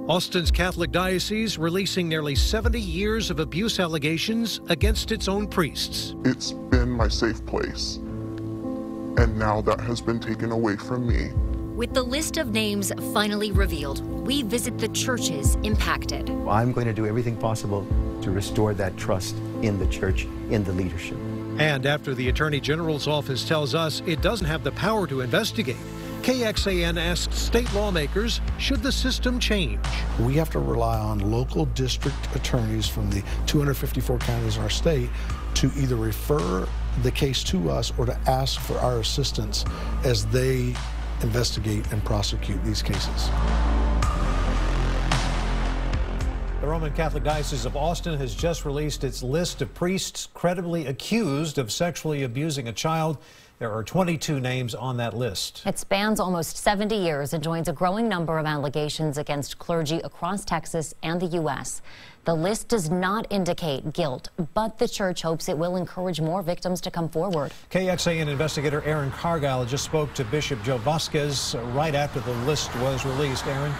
Austin's Catholic Diocese releasing nearly 70 years of abuse allegations against its own priests. It's been my safe place, and now that has been taken away from me. With the list of names finally revealed, we visit the churches impacted. I'm going to do everything possible to restore that trust in the church, in the leadership. And after the Attorney General's office tells us it doesn't have the power to investigate, KXAN asked state lawmakers, should the system change? We have to rely on local district attorneys from the 254 counties in our state to either refer the case to us or to ask for our assistance as they investigate and prosecute these cases. The Roman Catholic Diocese of Austin has just released its list of priests credibly accused of sexually abusing a child. There are 22 names on that list. It spans almost 70 years and joins a growing number of allegations against clergy across Texas and the U.S. The list does not indicate guilt, but the church hopes it will encourage more victims to come forward. KXAN investigator Aaron Cargile just spoke to Bishop Joe Vasquez right after the list was released. Aaron?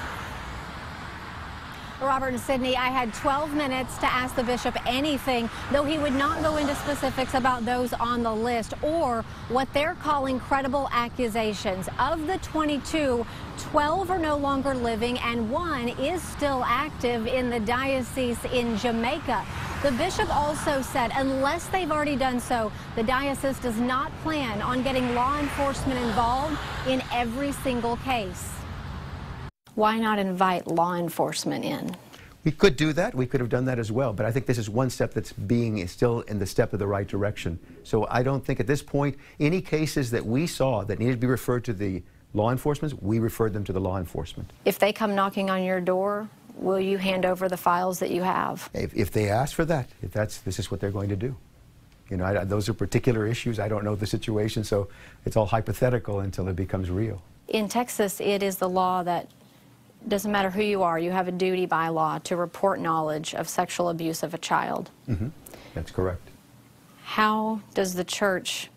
Robert and Sydney, I had 12 minutes to ask the bishop anything, though he would not go into specifics about those on the list or what they're calling credible accusations. Of the 22, 12 are no longer living and one is still active in the diocese in Jamaica. The bishop also said unless they've already done so, the diocese does not plan on getting law enforcement involved in every single case. Why not invite law enforcement in? We could do that. We could have done that as well. But I think this is one step that's still in the step of the right direction. So I don't think at this point, any cases that we saw that needed to be referred to the law enforcement, we referred them to the law enforcement. If they come knocking on your door, will you hand over the files that you have? If they ask for that, this is what they're going to do. You know, those are particular issues. I don't know the situation, so it's all hypothetical until it becomes real. In Texas, it is the law that doesn't matter who you are, you have a duty by law to report knowledge of sexual abuse of a child. Mm-hmm. That's correct. How does the church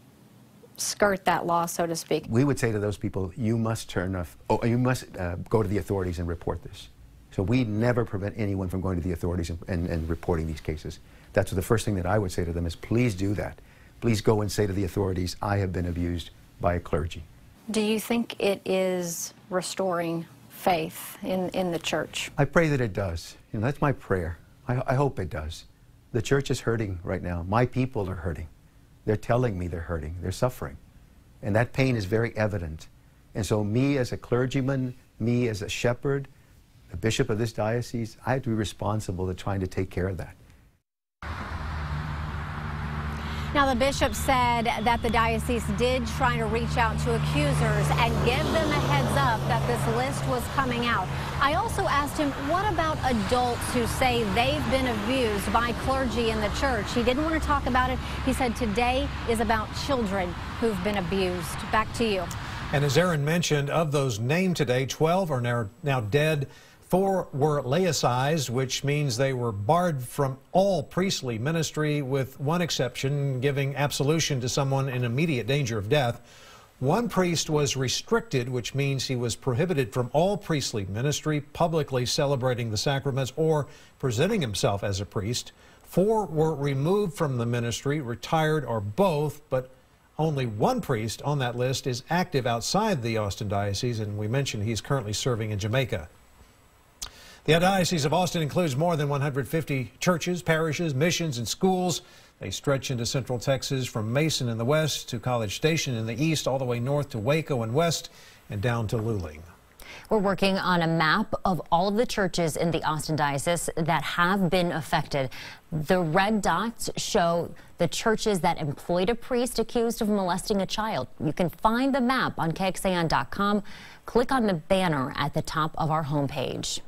skirt that law, so to speak? We would say to those people, you must go to the authorities and report this. So we never prevent anyone from going to the authorities and reporting these cases. That's the first thing that I would say to them is, please do that. Please go and say to the authorities, I have been abused by a clergy. Do you think it is restoring faith in the church? I pray that it does. You know, that's my prayer. I hope it does. The church is hurting right now. My people are hurting. They're telling me they're hurting. They're suffering. And that pain is very evident. And so me as a clergyman, me as a shepherd, the bishop of this diocese, I have to be responsible to trying to take care of that. Now, the bishop said that the diocese did try to reach out to accusers and give them a heads up that this list was coming out. I also asked him, what about adults who say they've been abused by clergy in the church? He didn't want to talk about it. He said today is about children who've been abused. Back to you. And as Aaron mentioned, of those named today, 12 are now dead. 4 were laicized, which means they were barred from all priestly ministry, with one exception, giving absolution to someone in immediate danger of death. 1 priest was restricted, which means he was prohibited from all priestly ministry, publicly celebrating the sacraments, or presenting himself as a priest. 4 were removed from the ministry, retired, or both, but only 1 priest on that list is active outside the Austin Diocese, and we mentioned he's currently serving in Jamaica. The Diocese of Austin includes more than 150 churches, parishes, missions, and schools. They stretch into central Texas from Mason in the west to College Station in the east, all the way north to Waco and west, and down to Luling. We're working on a map of all of the churches in the Austin Diocese that have been affected. The red dots show the churches that employed a priest accused of molesting a child. You can find the map on KXAN.com. Click on the banner at the top of our homepage.